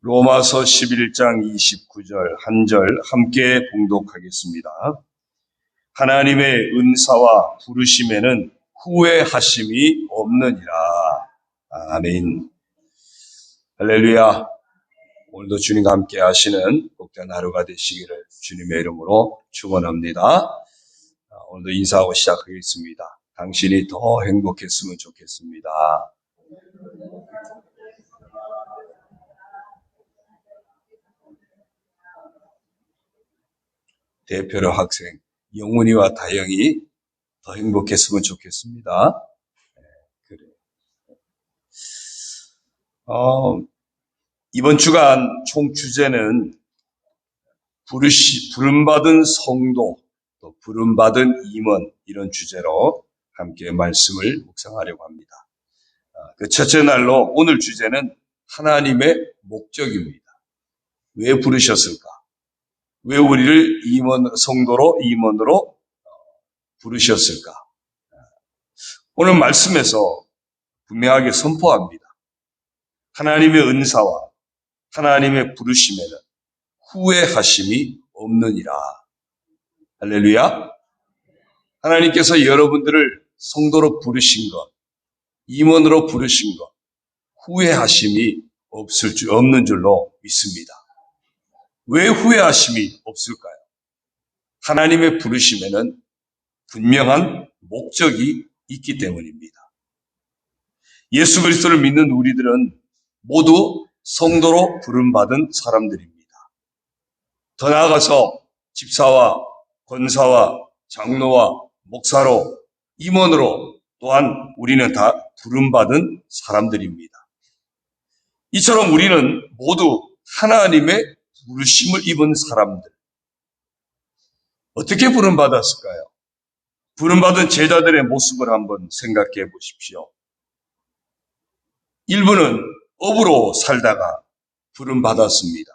로마서 11장 29절 한 절 함께 봉독하겠습니다. 하나님의 은사와 부르심에는 후회하심이 없느니라. 아멘. 할렐루야. 오늘도 주님과 함께 하시는 복된 하루가 되시기를 주님의 이름으로 축원합니다. 오늘도 인사하고 시작하겠습니다. 당신이 더 행복했으면 좋겠습니다. 대표로 학생 영훈이와 다영이 더 행복했으면 좋겠습니다. 그래. 이번 주간 총 주제는 부름받은 성도, 또 부름받은 임원, 이런 주제로 함께 말씀을 묵상하려고 합니다. 그 첫째 날로 오늘 주제는 하나님의 목적입니다. 왜 부르셨을까? 왜 우리를 성도로 임원으로 부르셨을까? 오늘 말씀에서 분명하게 선포합니다. 하나님의 은사와 하나님의 부르심에는 후회하심이 없느니라. 할렐루야. 하나님께서 여러분들을 성도로 부르신 것, 임원으로 부르신 것, 후회하심이 없는 줄로 믿습니다. 왜 후회하심이 없을까요? 하나님의 부르심에는 분명한 목적이 있기 때문입니다. 예수 그리스도를 믿는 우리들은 모두 성도로 부름받은 사람들입니다. 더 나아가서 집사와 권사와 장로와 목사로, 임원으로 또한 우리는 다 부름받은 사람들입니다. 이처럼 우리는 모두 하나님의 부르심을 입은 사람들. 어떻게 부름받았을까요? 부름받은 제자들의 모습을 한번 생각해 보십시오. 일부는 업으로 살다가 부름받았습니다.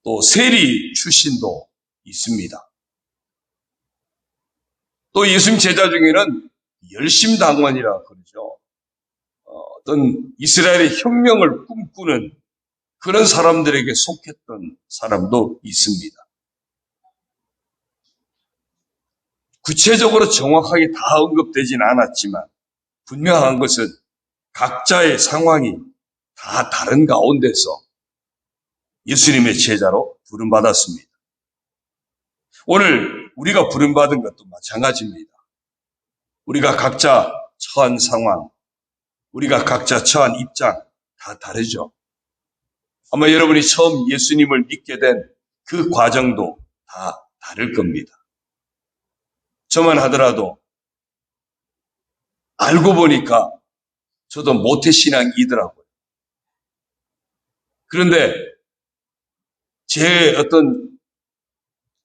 또 세리 출신도 있습니다. 또 예수님 제자 중에는 열심당원이라 그러죠. 어떤 이스라엘의 혁명을 꿈꾸는 그런 사람들에게 속했던 사람도 있습니다. 구체적으로 정확하게 다 언급되진 않았지만 분명한 것은 각자의 상황이 다 다른 가운데서 예수님의 제자로 부름받았습니다. 오늘 우리가 부름받은 것도 마찬가지입니다. 우리가 각자 처한 상황, 우리가 각자 처한 입장 다 다르죠. 아마 여러분이 처음 예수님을 믿게 된 그 과정도 다 다를 겁니다. 저만 하더라도 알고 보니까 저도 모태신앙이더라고요. 그런데 제 어떤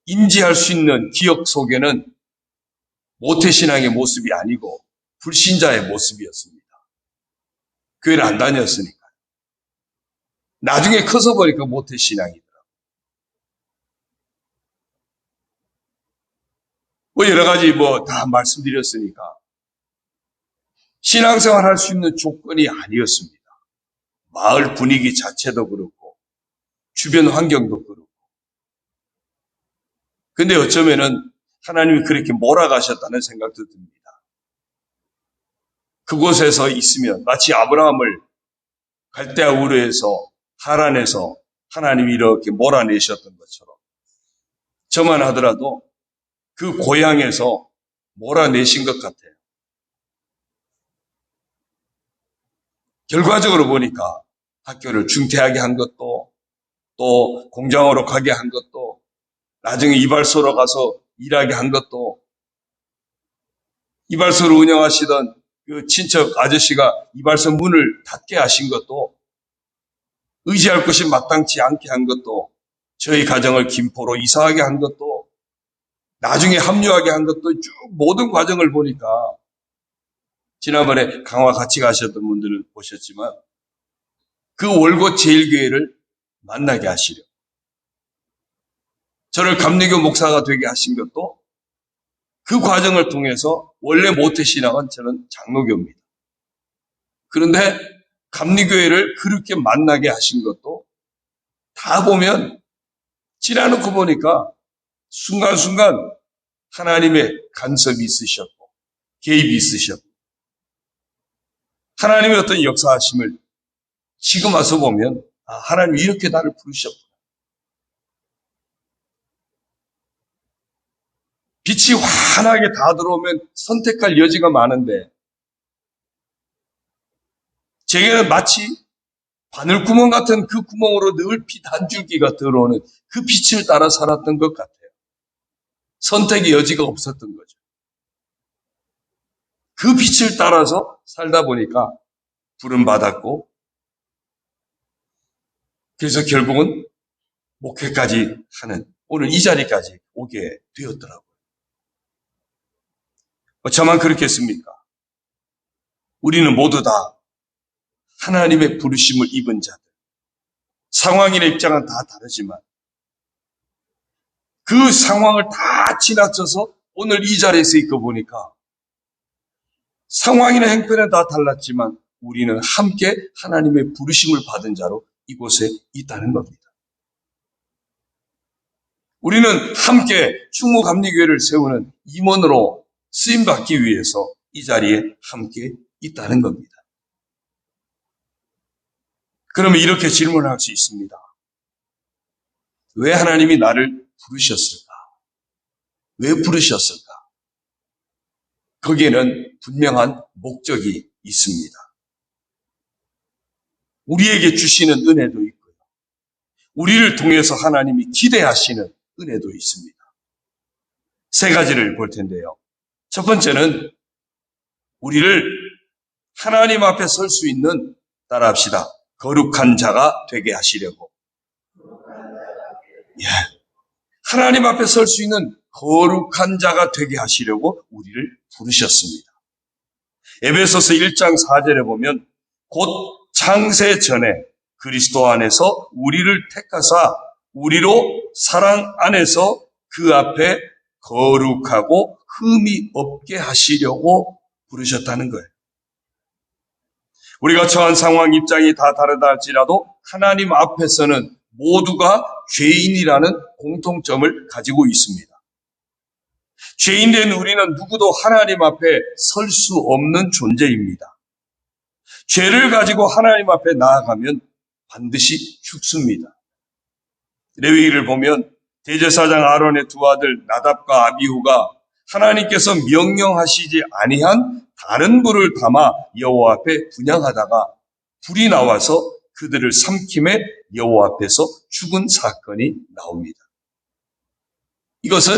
인지할 수 있는 기억 속에는 모태신앙의 모습이 아니고 불신자의 모습이었습니다. 교회를 안 다녔으니까. 나중에 커서 보니까 모태신앙이더라고요. 여러 가지 다 말씀드렸으니까 신앙생활 할 수 있는 조건이 아니었습니다. 마을 분위기 자체도 그렇고 주변 환경도 그렇고. 근데 어쩌면은 하나님이 그렇게 몰아가셨다는 생각도 듭니다. 그곳에서 있으면 마치 아브라함을 갈대아 우르에서 하란에서 하나님이 이렇게 몰아내셨던 것처럼 저만 하더라도 그 고향에서 몰아내신 것 같아요. 결과적으로 보니까 학교를 중퇴하게 한 것도, 또 공장으로 가게 한 것도, 나중에 이발소로 가서 일하게 한 것도, 이발소를 운영하시던 그 친척 아저씨가 이발소 문을 닫게 하신 것도, 의지할 것이 마땅치 않게 한 것도, 저희 가정을 김포로 이사하게 한 것도, 나중에 합류하게 한 것도 쭉 모든 과정을 보니까 지난번에 강화 같이 가셨던 분들을 보셨지만 그 월곶 제일교회를 만나게 하시려 저를 감리교 목사가 되게 하신 것도 그 과정을 통해서 원래 모태신앙은 저는 장로교입니다. 그런데 감리교회를 그렇게 만나게 하신 것도 다 보면 지나놓고 보니까 순간순간 하나님의 간섭이 있으셨고 개입이 있으셨고 하나님의 어떤 역사하심을 지금 와서 보면 하나님이 이렇게 나를 부르셨구나. 빛이 환하게 다 들어오면 선택할 여지가 많은데 제게는 마치 바늘구멍 같은 그 구멍으로 늘 빛 한 줄기가 들어오는 그 빛을 따라 살았던 것 같아요. 선택의 여지가 없었던 거죠. 그 빛을 따라서 살다 보니까 부름받았고 그래서 결국은 목회까지 하는 오늘 이 자리까지 오게 되었더라고요. 저만 그렇겠습니까? 우리는 모두 다 하나님의 부르심을 입은 자들. 상황이나 입장은 다 다르지만 그 상황을 다 지나쳐서 오늘 이 자리에서 있고 보니까 상황이나 행편은 다 달랐지만 우리는 함께 하나님의 부르심을 받은 자로 이곳에 있다는 겁니다. 우리는 함께 충무감리교회를 세우는 임원으로 쓰임받기 위해서 이 자리에 함께 있다는 겁니다. 그러면 이렇게 질문할 수 있습니다. 왜 하나님이 나를 부르셨을까? 왜 부르셨을까? 거기에는 분명한 목적이 있습니다. 우리에게 주시는 은혜도 있고요. 우리를 통해서 하나님이 기대하시는 은혜도 있습니다. 세 가지를 볼 텐데요. 첫 번째는 우리를 하나님 앞에 설 수 있는, 따라합시다, 거룩한 자가 되게 하시려고. 하나님 앞에 설 수 있는 거룩한 자가 되게 하시려고 우리를 부르셨습니다. 에베소서 1장 4절에 보면 곧 창세 전에 그리스도 안에서 우리를 택하사 우리로 사랑 안에서 그 앞에 거룩하고 흠이 없게 하시려고 부르셨다는 거예요. 우리가 처한 상황 입장이 다 다르다 할지라도 하나님 앞에서는 모두가 죄인이라는 공통점을 가지고 있습니다. 죄인된 우리는 누구도 하나님 앞에 설 수 없는 존재입니다. 죄를 가지고 하나님 앞에 나아가면 반드시 죽습니다. 레위기를 보면 대제사장 아론의 두 아들 나답과 아비후가 하나님께서 명령하시지 아니한 다른 불을 담아 여호와 앞에 분향하다가 불이 나와서 그들을 삼킴에 여호와 앞에서 죽은 사건이 나옵니다. 이것은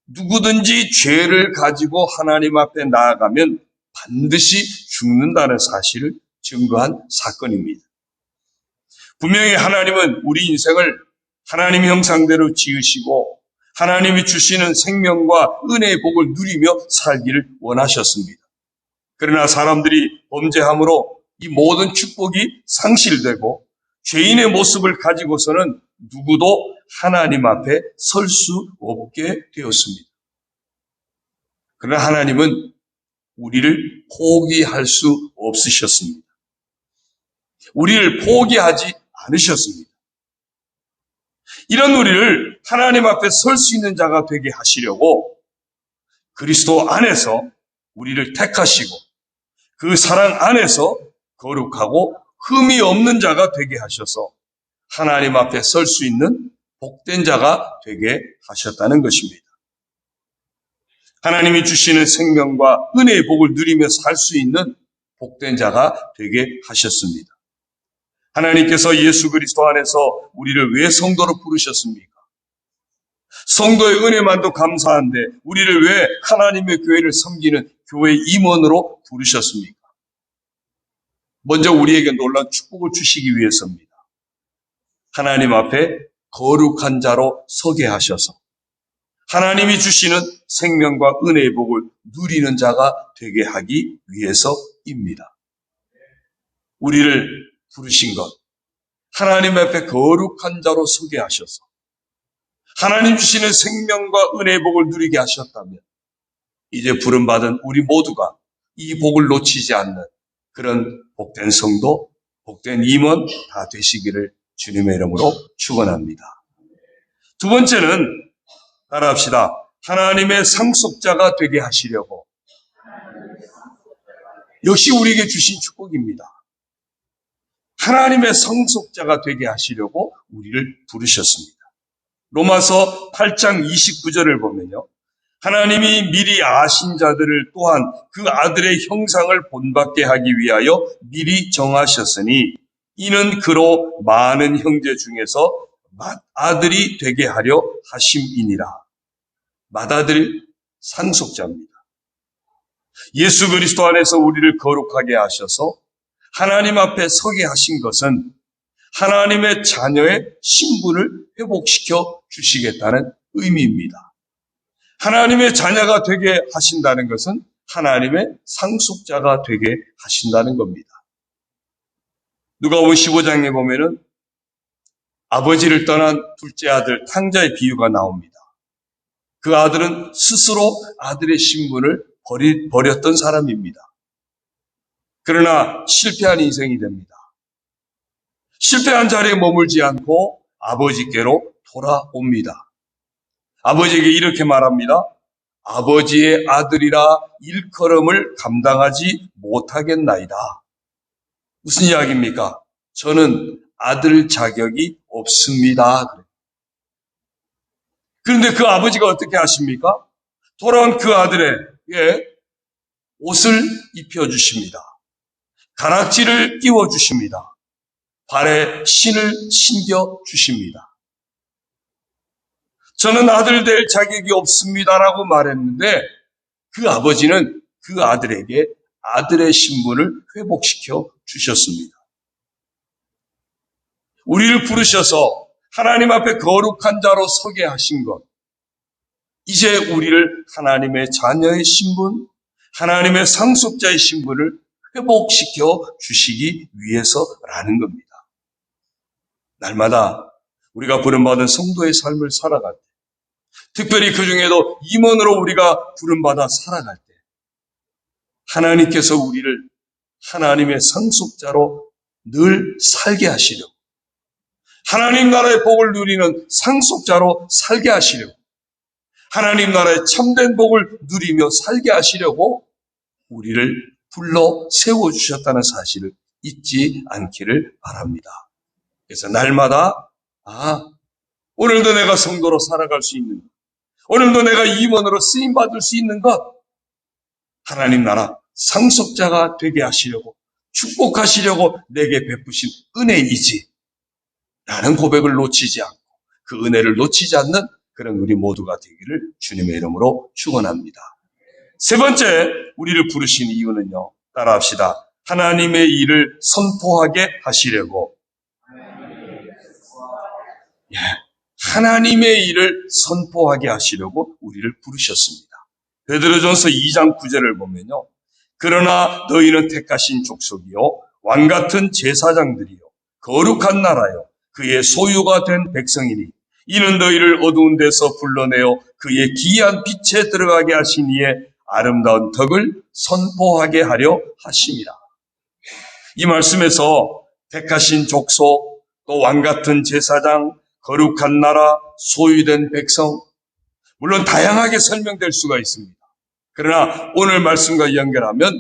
누구든지 죄를 가지고 하나님 앞에 나아가면 반드시 죽는다는 사실을 증거한 사건입니다. 분명히 하나님은 우리 인생을 하나님 형상대로 지으시고 하나님이 주시는 생명과 은혜의 복을 누리며 살기를 원하셨습니다. 그러나 사람들이 범죄함으로 이 모든 축복이 상실되고 죄인의 모습을 가지고서는 누구도 하나님 앞에 설 수 없게 되었습니다. 그러나 하나님은 우리를 포기할 수 없으셨습니다. 우리를 포기하지 않으셨습니다. 이런 우리를 하나님 앞에 설 수 있는 자가 되게 하시려고 그리스도 안에서 우리를 택하시고 그 사랑 안에서 거룩하고 흠이 없는 자가 되게 하셔서 하나님 앞에 설 수 있는 복된 자가 되게 하셨다는 것입니다. 하나님이 주시는 생명과 은혜의 복을 누리며 살 수 있는 복된 자가 되게 하셨습니다. 하나님께서 예수 그리스도 안에서 우리를 왜 성도로 부르셨습니까? 성도의 은혜만도 감사한데 우리를 왜 하나님의 교회를 섬기는 교회 임원으로 부르셨습니까? 먼저 우리에게 놀라운 축복을 주시기 위해서입니다. 하나님 앞에 거룩한 자로 서게 하셔서 하나님이 주시는 생명과 은혜의 복을 누리는 자가 되게 하기 위해서입니다. 우리를 부르신 것, 하나님 앞에 거룩한 자로 서게 하셔서 하나님 주시는 생명과 은혜의 복을 누리게 하셨다면 이제 부름받은 우리 모두가 이 복을 놓치지 않는 그런 복된 성도, 복된 임원 다 되시기를 주님의 이름으로 축원합니다. 두 번째는 따라합시다. 하나님의 상속자가 되게 하시려고. 역시 우리에게 주신 축복입니다. 하나님의 상속자가 되게 하시려고 우리를 부르셨습니다. 로마서 8장 29절을 보면요. 하나님이 미리 아신 자들을 또한 그 아들의 형상을 본받게 하기 위하여 미리 정하셨으니 이는 그로 많은 형제 중에서 맏아들이 되게 하려 하심이니라. 맏아들 상속자입니다. 예수 그리스도 안에서 우리를 거룩하게 하셔서 하나님 앞에 서게 하신 것은 하나님의 자녀의 신분을 회복시켜 주시겠다는 의미입니다. 하나님의 자녀가 되게 하신다는 것은 하나님의 상속자가 되게 하신다는 겁니다. 누가복음 15장에 보면은 아버지를 떠난 둘째 아들 탕자의 비유가 나옵니다. 그 아들은 스스로 아들의 신분을 버렸던 사람입니다. 그러나 실패한 인생이 됩니다. 실패한 자리에 머물지 않고 아버지께로 돌아옵니다. 아버지에게 이렇게 말합니다. 아버지의 아들이라 일컬음을 감당하지 못하겠나이다. 무슨 이야기입니까? 저는 아들 자격이 없습니다. 그런데 그 아버지가 어떻게 하십니까? 돌아온 그 아들에게 옷을 입혀주십니다. 가락지를 끼워주십니다. 발에 신을 신겨주십니다. 저는 아들 될 자격이 없습니다라고 말했는데 그 아버지는 그 아들에게 아들의 신분을 회복시켜 주셨습니다. 우리를 부르셔서 하나님 앞에 거룩한 자로 서게 하신 것, 이제 우리를 하나님의 자녀의 신분, 하나님의 상속자의 신분을 회복시켜 주시기 위해서라는 겁니다. 날마다 우리가 부름받은 성도의 삶을 살아갈 때, 특별히 그 중에도 임원으로 우리가 부름받아 살아갈 때, 하나님께서 우리를 하나님의 상속자로 늘 살게 하시려고, 하나님 나라의 복을 누리는 상속자로 살게 하시려고, 하나님 나라의 참된 복을 누리며 살게 하시려고 우리를 불러 세워주셨다는 사실을 잊지 않기를 바랍니다. 그래서 날마다 오늘도 내가 성도로 살아갈 수 있는 것, 오늘도 내가 임원으로 쓰임받을 수 있는 것, 하나님 나라 상속자가 되게 하시려고 축복하시려고 내게 베푸신 은혜이지 라는 고백을 놓치지 않고 그 은혜를 놓치지 않는 그런 우리 모두가 되기를 주님의 이름으로 축원합니다. 세 번째 우리를 부르신 이유는요. 따라합시다. 하나님의 일을 선포하게 하시려고. 하나님의 일을 선포하게 하시려고 우리를 부르셨습니다. 베드로전서 2장 9절을 보면요. 그러나 너희는 택하신 족속이요 왕같은 제사장들이요 거룩한 나라요 그의 소유가 된 백성이니 이는 너희를 어두운 데서 불러내어 그의 기이한 빛에 들어가게 하신 이의 아름다운 덕을 선포하게 하려 하심이라. 이 말씀에서 택하신 족속, 또 왕같은 제사장, 거룩한 나라, 소유된 백성, 물론 다양하게 설명될 수가 있습니다. 그러나 오늘 말씀과 연결하면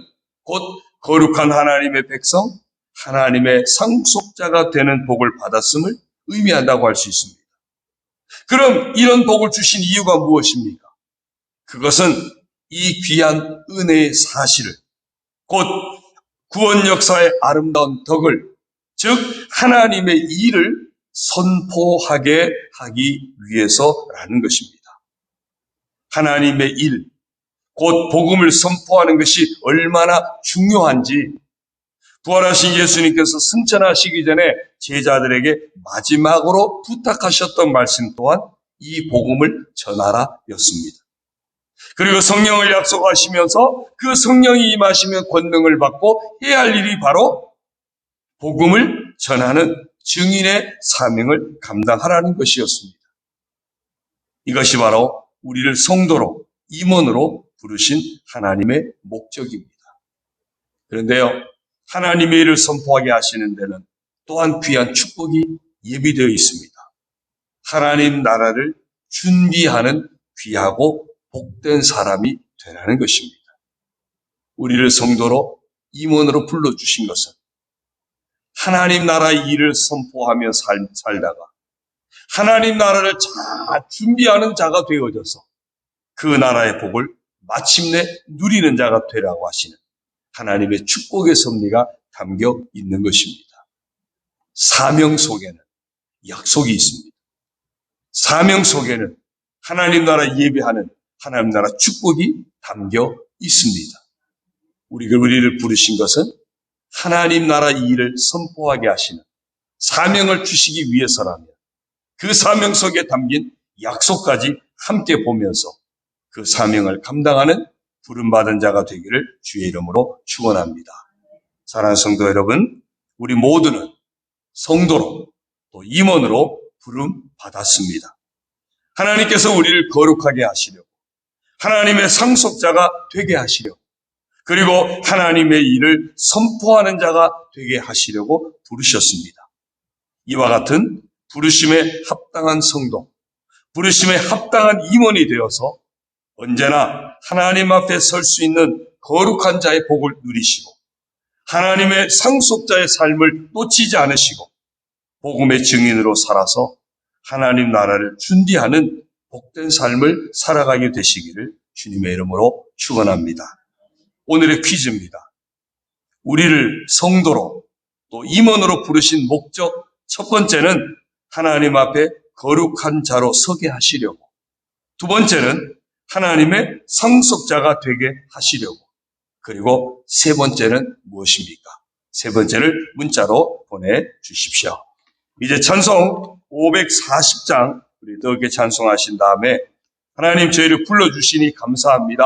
곧 거룩한 하나님의 백성, 하나님의 상속자가 되는 복을 받았음을 의미한다고 할 수 있습니다. 그럼 이런 복을 주신 이유가 무엇입니까? 그것은 이 귀한 은혜의 사실을, 곧 구원 역사의 아름다운 덕을, 즉 하나님의 일을 선포하게 하기 위해서라는 것입니다. 하나님의 일, 곧 복음을 선포하는 것이 얼마나 중요한지 부활하신 예수님께서 승천하시기 전에 제자들에게 마지막으로 부탁하셨던 말씀 또한 이 복음을 전하라 였습니다. 그리고 성령을 약속하시면서 그 성령이 임하시면 권능을 받고 해야 할 일이 바로 복음을 전하는 증인의 사명을 감당하라는 것이었습니다. 이것이 바로 우리를 성도로, 임원으로 부르신 하나님의 목적입니다. 그런데요, 하나님의 일을 선포하게 하시는 데는 또한 귀한 축복이 예비되어 있습니다. 하나님 나라를 준비하는 귀하고 복된 사람이 되라는 것입니다. 우리를 성도로 임원으로 불러주신 것은 하나님 나라의 일을 선포하며 살다가 하나님 나라를 잘 준비하는 자가 되어져서 그 나라의 복을 마침내 누리는 자가 되라고 하시는 하나님의 축복의 섭리가 담겨 있는 것입니다. 사명 속에는 약속이 있습니다. 사명 속에는 하나님 나라 예배하는 하나님 나라 축복이 담겨 있습니다. 우리를 부르신 것은 하나님 나라 일을 선포하게 하시는 사명을 주시기 위해서라면 그 사명 속에 담긴 약속까지 함께 보면서 그 사명을 감당하는 부름받은 자가 되기를 주의 이름으로 축원합니다. 사랑하는 성도 여러분, 우리 모두는 성도로 또 임원으로 부름받았습니다. 하나님께서 우리를 거룩하게 하시려고 하나님의 상속자가 되게 하시려고 그리고 하나님의 일을 선포하는 자가 되게 하시려고 부르셨습니다. 이와 같은 부르심에 합당한 성도, 부르심에 합당한 임원이 되어서 언제나 하나님 앞에 설 수 있는 거룩한 자의 복을 누리시고 하나님의 상속자의 삶을 놓치지 않으시고 복음의 증인으로 살아서 하나님 나라를 준비하는 복된 삶을 살아가게 되시기를 주님의 이름으로 축원합니다. 오늘의 퀴즈입니다. 우리를 성도로 또 임원으로 부르신 목적 첫 번째는 하나님 앞에 거룩한 자로 서게 하시려고, 두 번째는 하나님의 상속자가 되게 하시려고, 그리고 세 번째는 무엇입니까? 세 번째를 문자로 보내주십시오. 이제 찬송 540장 우리 뜨겁게 찬송하신 다음에 하나님 저희를 불러주시니 감사합니다.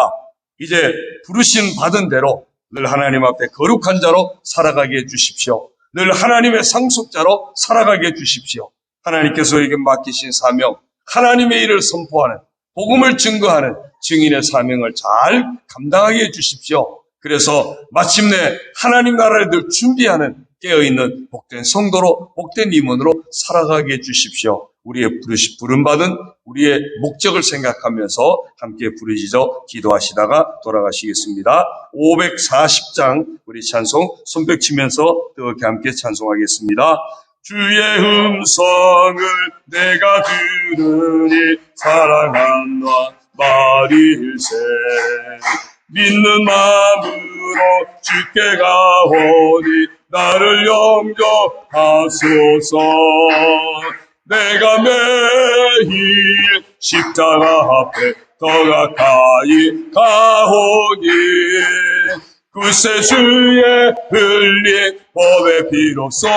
이제 부르심 받은 대로 늘 하나님 앞에 거룩한 자로 살아가게 해주십시오. 늘 하나님의 상속자로 살아가게 해주십시오. 하나님께서 우리에게 맡기신 사명, 하나님의 일을 선포하는, 복음을 증거하는 증인의 사명을 잘 감당하게 해주십시오. 그래서 마침내 하나님 나라를 늘 준비하는 깨어있는 복된 성도로, 복된 임원으로 살아가게 해주십시오. 우리의 부름받은 우리의 목적을 생각하면서 함께 부르짖어 기도하시다가 돌아가시겠습니다. 540장 우리 찬송 손뼉 치면서 뜨겁게 함께 찬송하겠습니다. 주의 음성을 내가 들으니 사랑한다 말일세. 믿는 마음으로 주께 가오니 나를 영접하소서. 내가 매일 십자가 앞에 더 가까이 가오니 구세주의 흘린 법의 피로써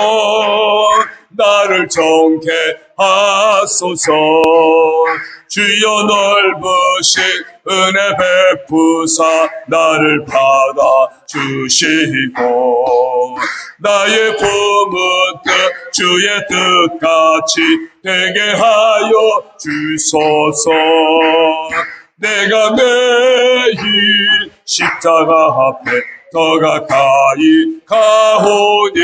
나를 정케 하소서. 주여 넓으신 은혜 베푸사 나를 받아 주시고 나의 품은 뜻 주의 뜻같이 되게 하여 주소서. 내가 매일 십자가 앞에 더 가까이 가오니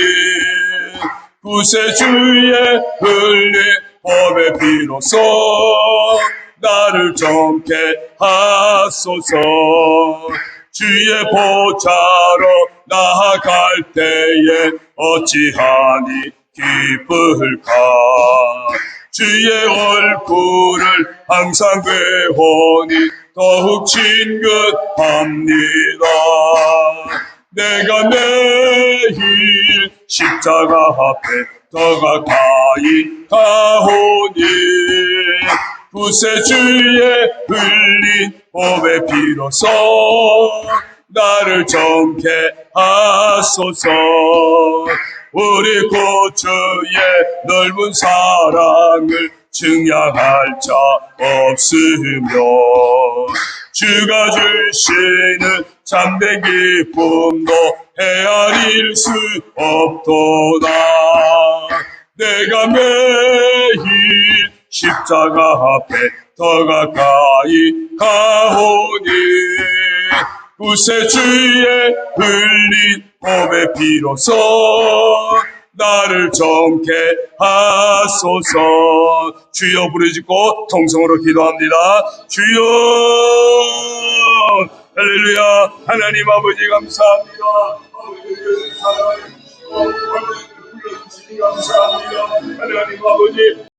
구세주의 흘린 법의 피로써 나를 정케 하소서. 주의 보좌로 나아갈 때에 어찌하니 기쁠까. 주의 얼굴을 항상 배우니 더욱 친근합니다. 내가 매일 십자가 앞에 더 가까이 가오니 구세주의 흘린 법의 피로써 나를 정케 하소서. 우리 구주의 넓은 사랑을 증량할 자 없으며 주가 주시는 참된 기쁨도 헤아릴 수 없도다. 내가 매일 십자가 앞에 더 가까이 가오니 구세주의 흘린 법의 피로써 나를 정케 하소서. 주여 부르짖고 통성으로 기도합니다. 주여. 할렐루야. 하나님 아버지 감사합니다. 아버지를 사랑해 주시고 아버지를 불러주시니 감사합니다. 하나님 아버지